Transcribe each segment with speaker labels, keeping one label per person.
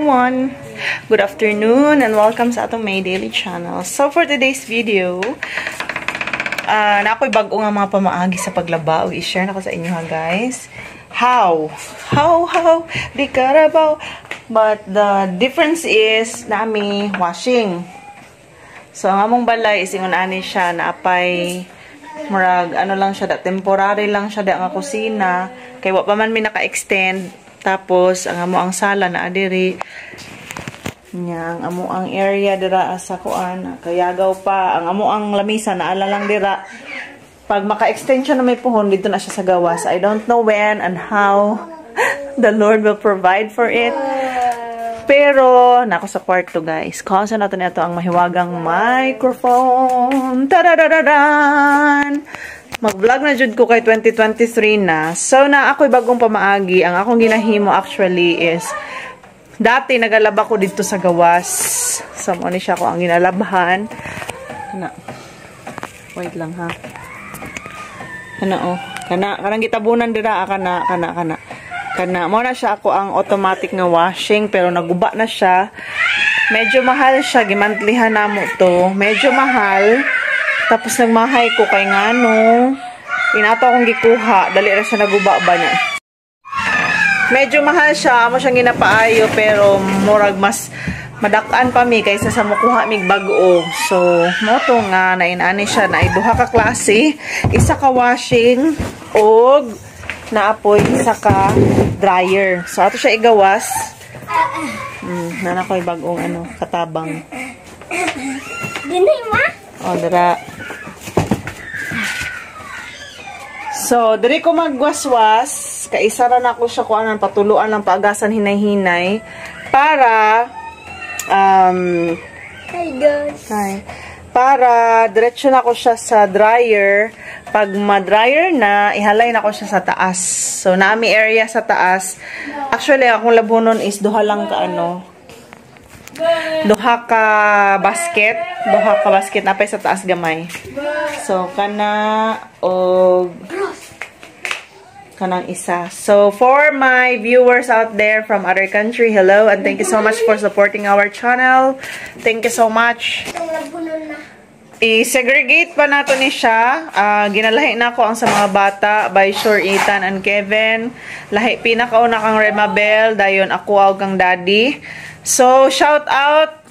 Speaker 1: everyone! Good afternoon and welcome sa atong May Daily Channel. So for today's video, na ako'y bago nga mga pamaagi sa paglaba. I-share na ko sa inyo ha guys. How? Di karabaw. But the difference is nami washing. So ang among balay is ingon ani siya na apay murag ano lang siya da temporary lang siya da nga kusina kay wa pa man mi naka-extend. Tapos, ang amo ang sala na adiri. Nya, ang amo ang area dira sa kuan. Kayagaw pa. Ang amo ang lamisa na ala lang dira. Pag maka-extension na may puhon, dito na siya sa gawas. I don't know when and how the Lord will provide for it. Pero, nako sa kwarto guys. Kasi natin ito ang mahiwagang microphone. Tadadadadan! Mag-vlog na jud ko kay 2023 na. So, na ako'y bagong pamaagi. Ang akong ginahimo actually is, dati nagalaba ko dito sa gawas. So, ano siya ko ang ginalabhan. Kana. Wait lang ha. Kana oh. Kanang gitabunan dira. Kana. Mo na siya ako ang automatic nga washing. Pero naguba na siya. Medyo mahal siya. Gimantlihan na mo to. Medyo mahal. Tapos nagmahay ko kay ngano. Inato akong gikuha. Dali na siya naguba ba niya. Medyo mahal siya. Amo siyang ginapaayo. Pero murag mas madakaan pa mi kaysa sa mukuha mig bago. So, moto nga na inani siya na iduha ka klase. Isa ka washing. O naapoy isa ka dryer. So, ato siya igawas. Nanakoy bagong ano, katabang.
Speaker 2: Dinay ma?
Speaker 1: O, dara. So, diri ko magwaswas. Kaisara na ko siya kuanan patuluan lang paagasan hinay-hinay para
Speaker 2: Hi guys.
Speaker 1: Hi. Para diretso na ko siya sa dryer. Pag ma-dryer na, ihalay na ko siya sa taas. So, naami area sa taas. Actually, akong labunon is duha lang ka ano. Duha ka basket napay sa taas gamay. So kana og kanang isa. So for my viewers out there from other country, hello and thank you so much for supporting our channel. Thank you so much. I-segregate pa nato ni siya. Ginalahi na ko ang sa mga bata by sure Ethan and Kevin. Lahi pinakauna kang Remabel, dayon ako kang daddy. So, shout out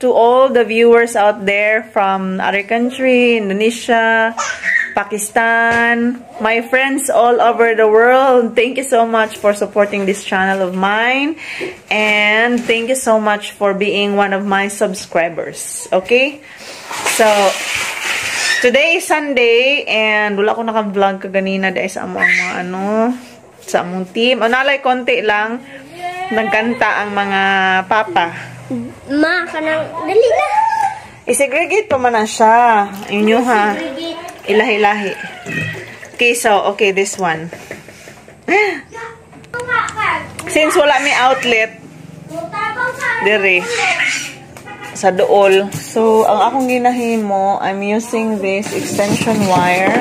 Speaker 1: to all the viewers out there from other country, Indonesia, Pakistan, my friends all over the world. Thank you so much for supporting this channel of mine. And thank you so much for being one of my subscribers. Okay? So, today is Sunday and wala ko naka-vlog kaganina dahil sa among mga ano, sa among team. O, nalay konti lang. Nagkanta ang mga papa.
Speaker 2: Ma, kanang dali na.
Speaker 1: I-segregate pa man na siya. Inyo ha. Ilahi-lahi. Okay, so, okay, this one. Since wala may outlet, dire, sa dool. So, ang akong ginahimo, I'm using this extension wire.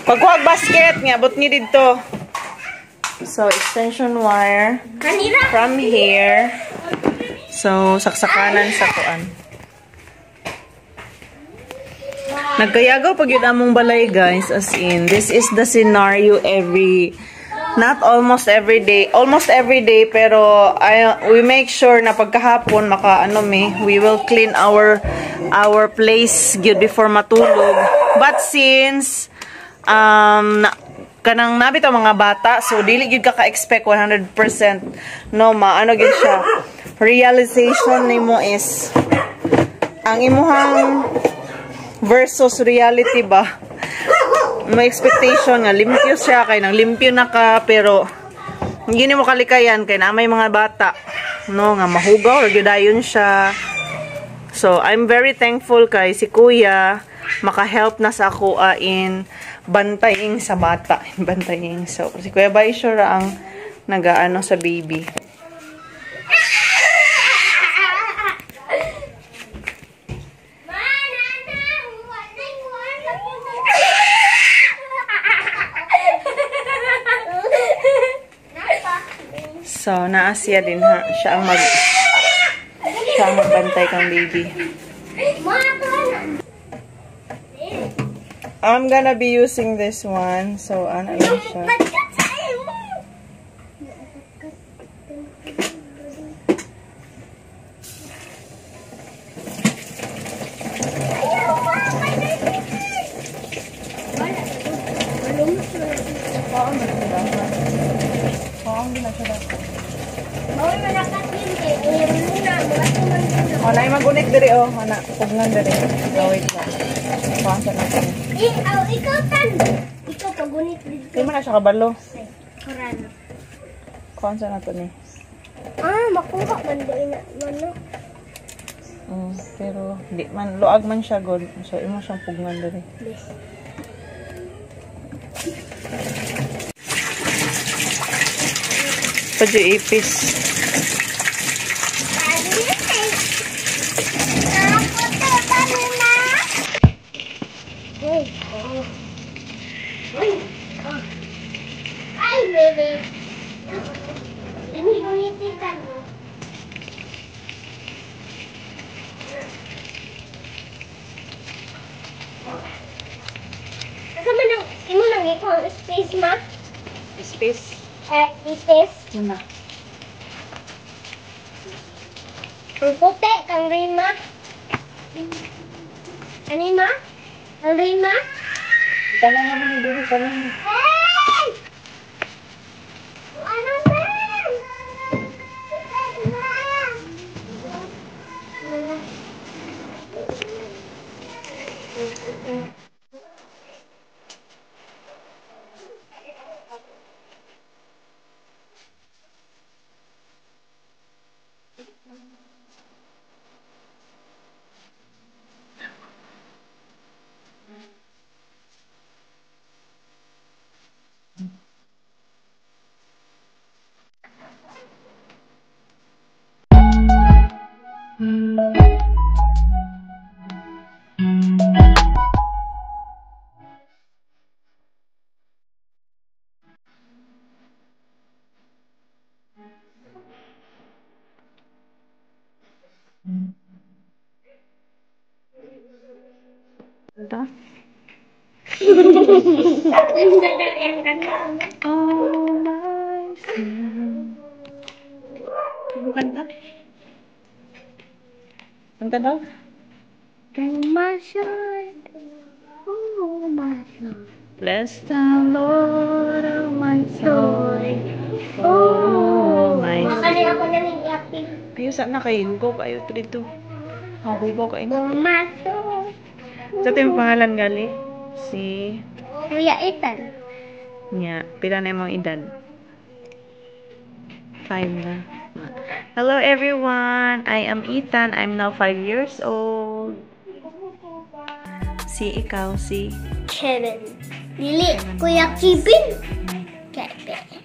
Speaker 1: Pagkuhag basket nga, but ni dito. So, extension wire from here. So, saksakanan sa kuan. Nagkayagaw pag yun among balay, guys. As in, this is the scenario not almost every day. Almost every day, pero we make sure na pagkahapon, we will clean our place good before matulog. But since kanang nabit ang mga bata, so dili gyud ka ka-expect 100% no maano gyud siya. Realization nimo is ang imuhang versus reality ba. May expectation nga limpyo siya kay nang limpyo na ka pero hindi mo kalikayan kay na may mga bata no nga mahugaw or gyudayon siya. So I'm very thankful kay si Kuya maka-help na sa ako in bantayin sa bata. Bantayin. So, si Kuya Baisyo ang nag-aano sa baby. So, naasya din ha. Siya ang magbantay kang baby. I'm gonna be using this one. So, ano lang siya. Ana, mag-unik diri oh. Ana, pugnan diri. Wait lang. Pasa na ko.
Speaker 2: Ikaw tan. Ikaw pagunit dito.
Speaker 1: Di man na siya kabalo.
Speaker 2: Kurano.
Speaker 1: Kuansa na to ni.
Speaker 2: Makuha man doon na mano.
Speaker 1: Pero di man luag man siya god. So imo siyang pugnan diri. Padyo ipis.
Speaker 2: Ay, bebe. Ini hunitin mo. Kasama nang imo nang ikaw space ma?
Speaker 1: Space.
Speaker 2: Space.
Speaker 1: Muna.
Speaker 2: Ang puti kang Rima. Ano ma? Ang Rima?
Speaker 1: Tama naman ni diri kanan.
Speaker 2: Hey! Ano ba?
Speaker 1: Ito. Oh my son. Bukan tak? Kanta daw? Oh my son. Oh my son. Bless the Lord of my soul. Oh my son.
Speaker 2: Makali ako na ng yapin.
Speaker 1: Ayo sana kay hugaw kayo dito. Hugaw kayo.
Speaker 2: Masok.
Speaker 1: Sa ito yung pangalan gali? Si...
Speaker 2: Kuya Ethan.
Speaker 1: Nya, pila na yung edad? 5 na. Hello everyone! I am Ethan. I'm now 5 years old. Si ikaw, si...
Speaker 2: Kevin. Dili, Kuya Kevin. Kevin.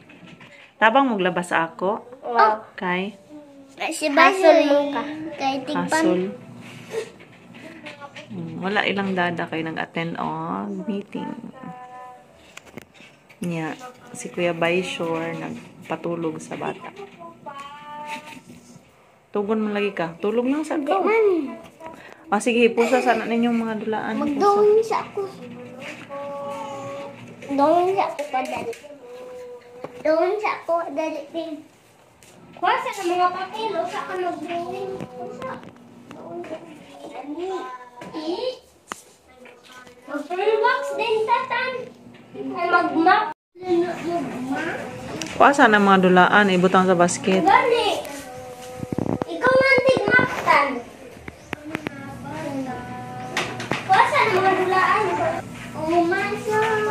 Speaker 1: Tabang maglabas ako.
Speaker 2: Wow.
Speaker 1: Kay?
Speaker 2: Si Basol mo ka. Kay Tigpan.
Speaker 1: Hasol. Wala ilang dada kayo nag-attend on meeting. Nya, si Kuya Bayshore nagpatulog sa bata. Tugon mo lagi ka. Tulog lang sa gaw. Sige, pusa sana ninyong mga dulaan.
Speaker 2: Magdawin siya ako. Dawin siya ako padali. Dawin siya ako dali din. Kuha sa mga papelo sa ka mag-drawing. Ani. Mag-box din tatan. Mag-map.
Speaker 1: Kuha sana mga dulaan. Ibutang sa basket.
Speaker 2: Gani. Ikaw man tig-map tan. Kuha sa mga dulaan. Oh my God.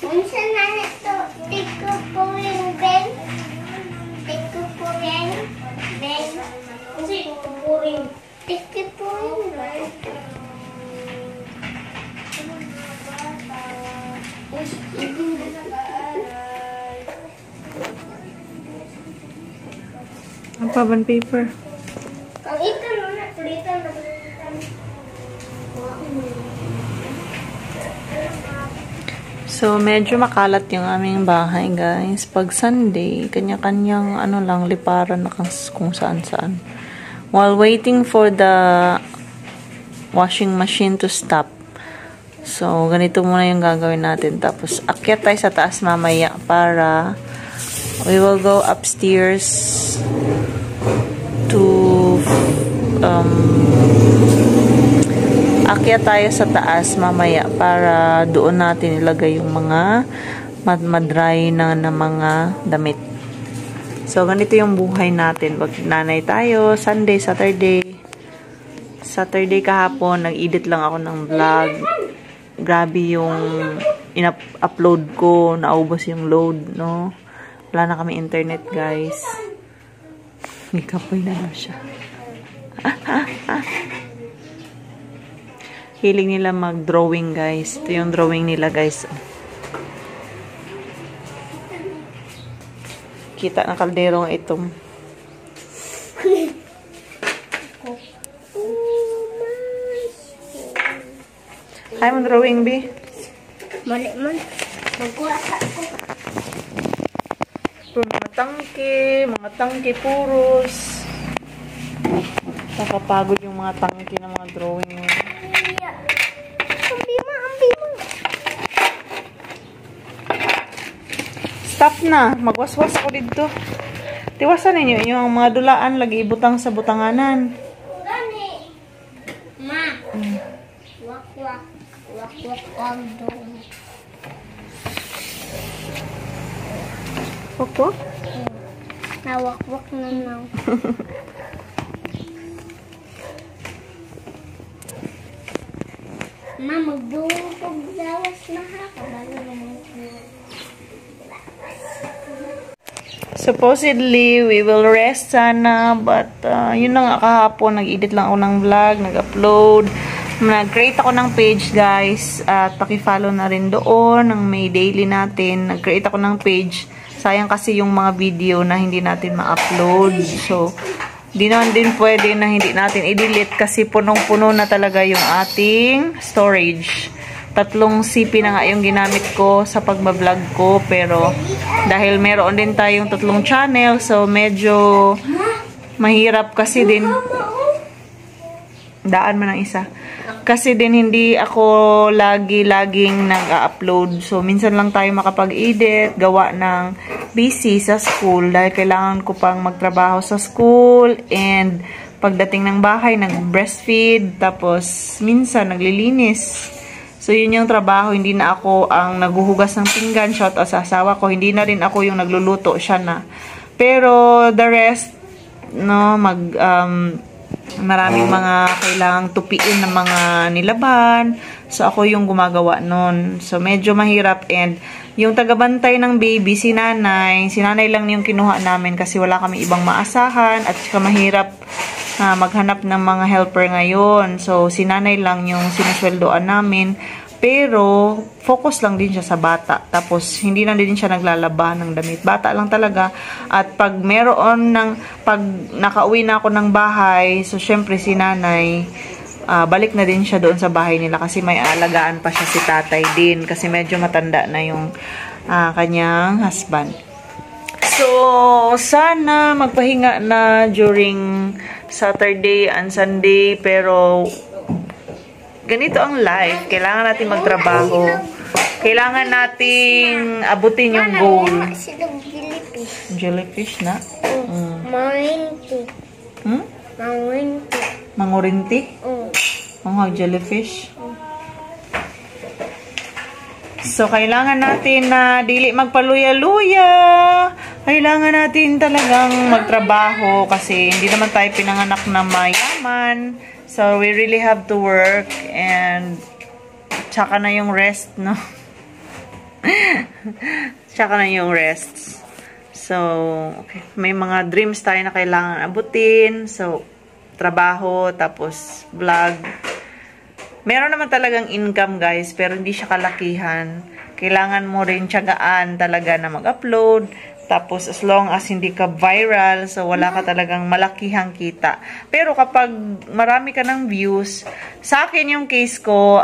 Speaker 2: Minsan na ito, tiko po yung Ben. Tiko po yung Ben. Tiko po yung tiko po yung Ben.
Speaker 1: Paban paper.
Speaker 2: Ang ito na, tulitan na.
Speaker 1: So, medyo makalat yung aming bahay, guys. Pag Sunday, kanya-kanyang ano lang, liparan na kung saan-saan. While waiting for the washing machine to stop. So, ganito muna yung gagawin natin. Tapos, akyat tayo sa taas mamaya para we will go upstairs to akyat tayo sa taas mamaya para doon natin ilagay yung mga madry na mga damit. So, ganito yung buhay natin. Pag nanay tayo, Sunday, Saturday. Saturday kahapon, nag-edit lang ako ng vlog. Grabe yung in-upload ko. Naubos yung load, no? Wala na kami internet, guys. Ikapoy na daw siya. Hiling nila mag-drawing, guys. Ito yung drawing nila, guys. Kita ng kalderong itom. Kaya mo drawing, B?
Speaker 2: Mali man. Magkuha ka ako.
Speaker 1: Mga tangke puros. Nakapagod yung mga tangke ng mga drawing mo. Stop na. Magwaswas ako dito. Tiwasan ninyo yung mga dulaan lagi ibutang sa butanganan.
Speaker 2: Gani. Ma. Wak-wak. Wak-wak ang doon.
Speaker 1: Opo?
Speaker 2: Nawak-wak na naw. Ma, magduong pagdawas na ha. Kabalo naman ko.
Speaker 1: Supposedly, we will rest sana, but yun na nga kahapon, nag-edit lang ako ng vlog, nag-upload, nag-create ako ng page, guys, at pakifollow na rin doon, ng may daily natin, nag-create ako ng page, sayang kasi yung mga video na hindi natin ma-upload, so, di naman din pwede na hindi natin i-delete kasi punong-puno na talaga yung ating storage. 3 CP na nga yung ginamit ko sa pagbablog ko, pero dahil meron din tayong 3 channel, so medyo mahirap kasi din. Daan man ang isa. Kasi din hindi ako laging nag-upload. So minsan lang tayo makapag-edit, gawa ng busy sa school dahil kailangan ko pang magtrabaho sa school, and pagdating ng bahay nag-breastfeed, tapos minsan naglilinis. So, yun yung trabaho. Hindi na ako ang naghuhugas ng pinggan. Shout out sa asawa ko. Hindi na rin ako yung nagluluto. Siya na. Pero, the rest, no, maraming mga kailangang tupiin ng mga nilaban. So, ako yung gumagawa nun. So, medyo mahirap. And, yung tagabantay ng baby, si nanay lang yung kinuha namin kasi wala kami ibang maasahan. At saka mahirap maghanap ng mga helper ngayon. So, si nanay lang yung sinusweldoan namin. Pero, focus lang din siya sa bata. Tapos, hindi na din siya naglalaba ng damit. Bata lang talaga. At pag pag nakauwi na ako ng bahay, so, syempre si nanay, balik na din siya doon sa bahay nila kasi may alagaan pa siya si tatay din. Kasi medyo matanda na yung kanyang husband. So, sana magpahinga na during Saturday and Sunday, pero ganito ang life. Kailangan natin magtrabaho. Kailangan nating abutin yung goal.
Speaker 2: Jellyfish.
Speaker 1: Jellyfish na?
Speaker 2: Mangurinti. Mangurinti.
Speaker 1: Mangurinti? Mga jellyfish? So, kailangan natin na dili magpaluya-luya. Kailangan natin talagang magtrabaho kasi hindi naman tayo pinanganak na mayaman. So, we really have to work and tsaka na yung rest, no? Tsaka na yung rest. So, okay. May mga dreams tayo na kailangan abutin. So, trabaho, tapos vlog. Meron naman talagang income, guys, pero hindi siya kalakihan. Kailangan mo rin tiyagaan talaga na mag-upload. Tapos, as long as hindi ka viral, so wala ka talagang malakihang kita. Pero kapag marami ka ng views, sa akin yung case ko,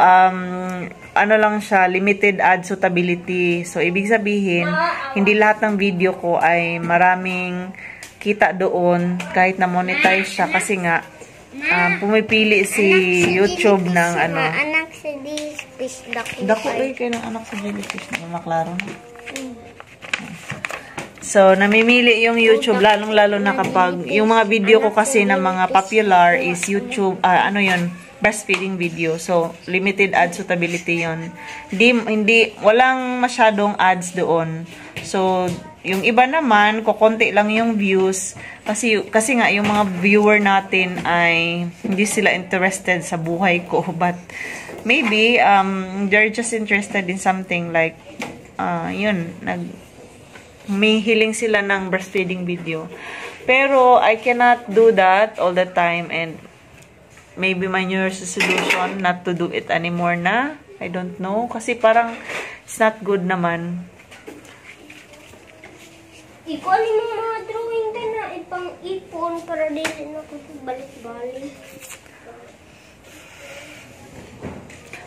Speaker 1: ano lang siya, limited ad suitability. So, ibig sabihin, hindi lahat ng video ko ay maraming kita doon, kahit na monetize siya. Kasi nga, pumipili si YouTube ng ano.
Speaker 2: Anak sa jellyfish,
Speaker 1: Dako kayo ng anak sa jellyfish na maklaro na. So, namimili yung YouTube, lalong-lalo na kapag, yung mga video ko kasi na mga popular is YouTube, breastfeeding video. So, limited ad suitability yun. Walang masyadong ads doon. So, yung iba naman, kukonti lang yung views. Kasi nga, yung mga viewer natin ay hindi sila interested sa buhay ko. But, maybe, they're just interested in something like, may hiling sila ng breastfeeding video. Pero, I cannot do that all the time. And, maybe my New Year's resolution not to do it anymore na. I don't know. Kasi parang, it's not good naman.
Speaker 2: Ikunin mo mga drawing ka na ipang-ipon para din ako balik-balik.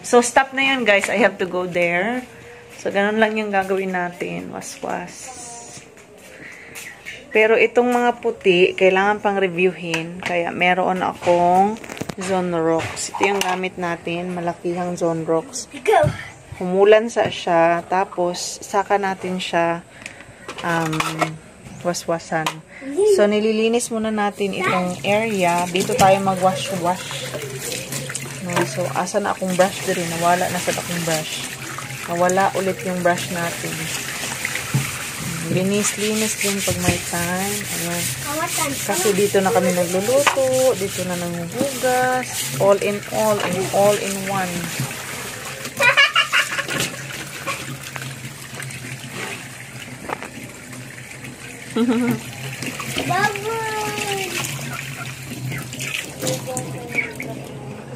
Speaker 1: So, stop na yun, guys. I have to go there. So, ganun lang yung gagawin natin. Was-was. Pero itong mga puti, kailangan pang reviewin. Kaya meron akong Zonrox. Ito yung gamit natin. Malakihang Zonrox. Humulan siya. Tapos, saka natin siya waswasan. So, nililinis muna natin itong area. Dito tayo mag-wash-wash. No, so, asa na akong brush din. Nawala na sa akong brush. Nawala ulit yung brush natin. Linis-linis din pag may time. Ayan. Kasi dito na kami nagluluto. Dito na nanguhugas. All in all. And all in one.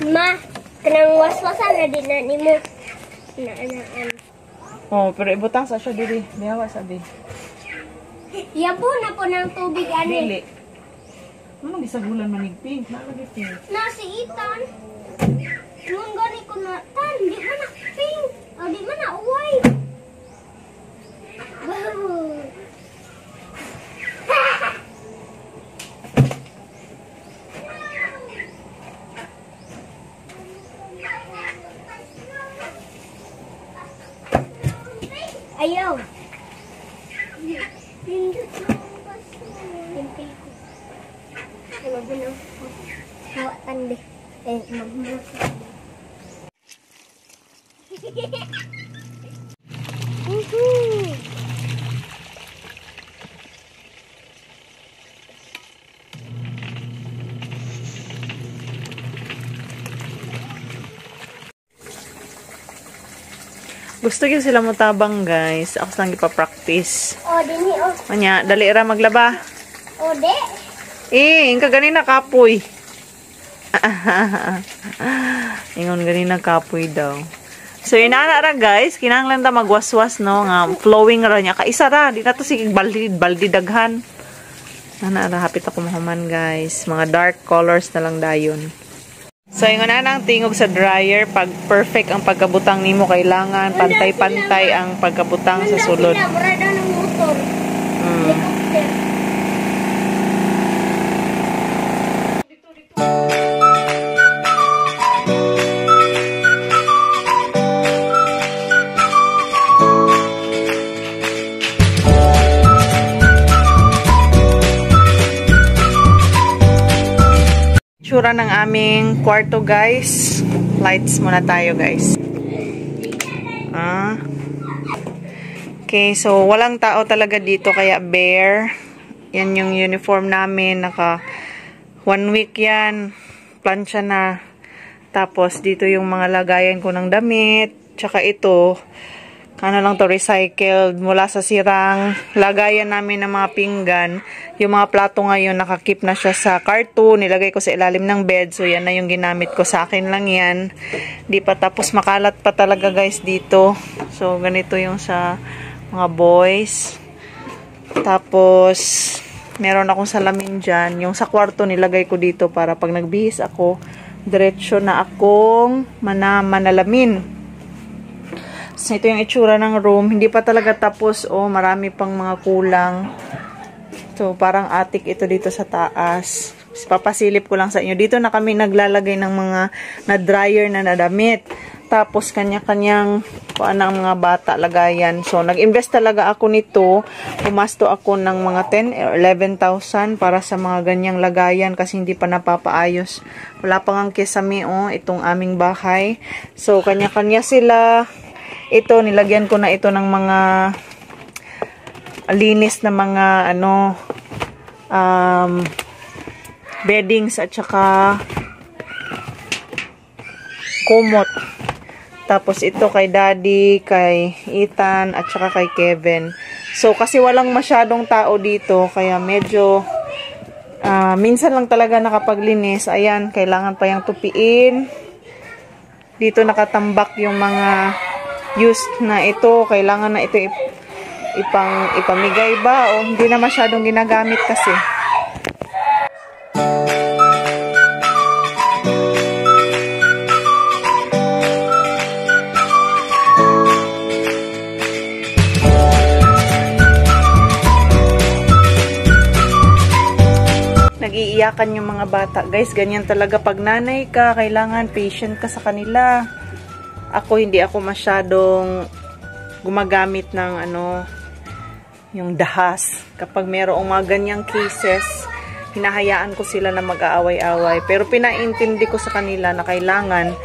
Speaker 2: Ma, kanang waswasan na din na ni mo.
Speaker 1: Oh, pero ibutang sa siya dili. Dihawa sabi.
Speaker 2: Yabo na po ng tubig ani.
Speaker 1: Dili. Ano gisagulan manig pink? Nalagay pink.
Speaker 2: Nasi itan. Nung gani ko na tan, di man na pink. O di man na white. Wow. Ayaw. Pindot lang ang baso. Pintay ko. Ay, mabunaw. Hawatan di. Magbunaw. Woohoo!
Speaker 1: Gusto yun sila mutabang, guys. Ako lang ipapractice.
Speaker 2: O, dini o.
Speaker 1: Anya, dali ra maglaba.
Speaker 2: O, de.
Speaker 1: Inga ganina kapoy. Ingon ganina kapoy daw. So, inana ra, guys. Kinahanglan ta magwaswas, no? Nga, flowing ra niya. Kaisa ra. Di na to sige baldi daghan. Nana ra, hapit ako mahuman, guys. Mga dark colors na lang dayon. So, yung nang tingog sa dryer, pag perfect ang pagkabutang nimo, kailangan pantay-pantay ang pagkabutang sa sulod.
Speaker 2: Mura daw ng motor. Helicopter.
Speaker 1: Tsura ng aming kwarto, guys. Lights muna tayo, guys. Okay, so walang tao talaga dito, kaya bare. Yan yung uniform namin. Naka 1 week yan. Plancha na. Tapos dito yung mga lagayan ko ng damit. Tsaka ito, ano lang to, recycled mula sa sirang lagayan namin ng mga pinggan. Yung mga plato ngayon, nakakip na siya sa carton. Nilagay ko sa ilalim ng bed. So, yan na yung ginamit ko. Sa akin lang yan. Di pa tapos, makalat pa talaga, guys, dito. So, ganito yung sa mga boys. Tapos, meron akong salamin dyan. Yung sa kwarto, nilagay ko dito para pag nagbihis ako, diretsyo na akong manalamin. So, ito yung itsura ng room. Hindi pa talaga tapos. Oh, marami pang mga kulang. So, parang attic ito dito sa taas. Papasilip ko lang sa inyo. Dito na kami naglalagay ng mga na-dryer na nadamit. Tapos, kanya-kanyang kuan ang mga bata lagayan. So, nag-invest talaga ako nito. Pumasto ako ng mga 10 or 11,000 para sa mga ganyang lagayan kasi hindi pa napapaayos. Wala pang ang kesame, oh, itong aming bahay. So, kanya-kanya sila. Ito, nilagyan ko na ito ng mga linis na mga beddings at saka kumot. Tapos ito kay Daddy, kay Ethan, at saka kay Kevin. So, kasi walang masyadong tao dito, kaya medyo minsan lang talaga nakapaglinis. Ayan, kailangan pa yung tupiin. Dito nakatambak yung mga used na ito. Kailangan na ito ipamigay ba o hindi na masyadong ginagamit kasi. Nag-iiyakan yung mga bata. Guys, ganyan talaga. Pag nanay ka, kailangan patient ka sa kanila. Ako, hindi ako masyadong gumagamit ng yung dahas. Kapag mayroong mga ganyang cases, hinahayaan ko sila na mag-aaway-away. Pero pinaintindi ko sa kanila na kailangan,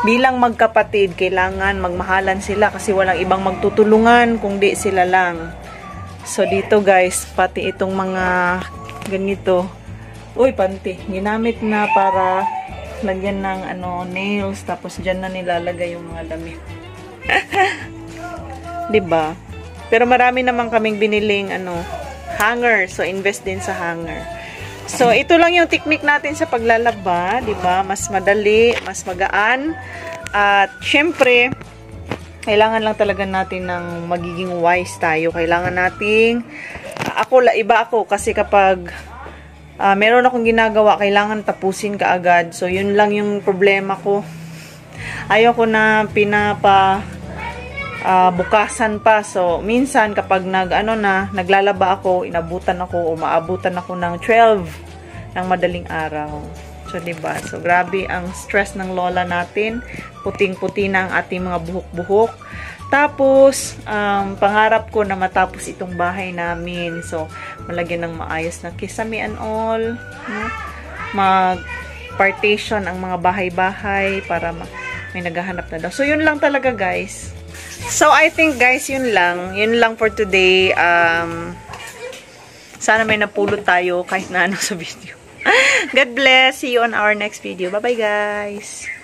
Speaker 1: bilang magkapatid, kailangan magmahalan sila kasi walang ibang magtutulungan kung di sila lang. So, dito guys, pati itong mga ganito, uy, panty. Ginamit na para lagyan ng nails. Tapos dyan na nilalagay yung mga damit. Diba? Pero marami naman kaming biniling hanger. So, invest din sa hanger. So, ito lang yung technique natin sa paglalaba. Diba? Mas madali, mas magaan. At, syempre, kailangan lang talaga natin ng magiging wise tayo. Kailangan nating, iba ako kasi kapag meron akong ginagawa, kailangan tapusin ka agad. So, yun lang yung problema ko. Ayoko na bukasan pa. So, minsan kapag naglalaba ako, inabutan ako o maabutan ako ng 12 ng madaling araw. So, diba? So, grabe ang stress ng lola natin. Puting-puti na ang ating mga buhok-buhok. Tapos, pangarap ko na matapos itong bahay namin. So, malagyan ng maayos na kisame and all. No? Mag-partition ang mga bahay-bahay para may naghahanap na daw. So, yun lang talaga, guys. So, I think, guys, yun lang. Yun lang for today. Sana may napulot tayo kahit na ano sa video. God bless. See you on our next video. Bye-bye, guys.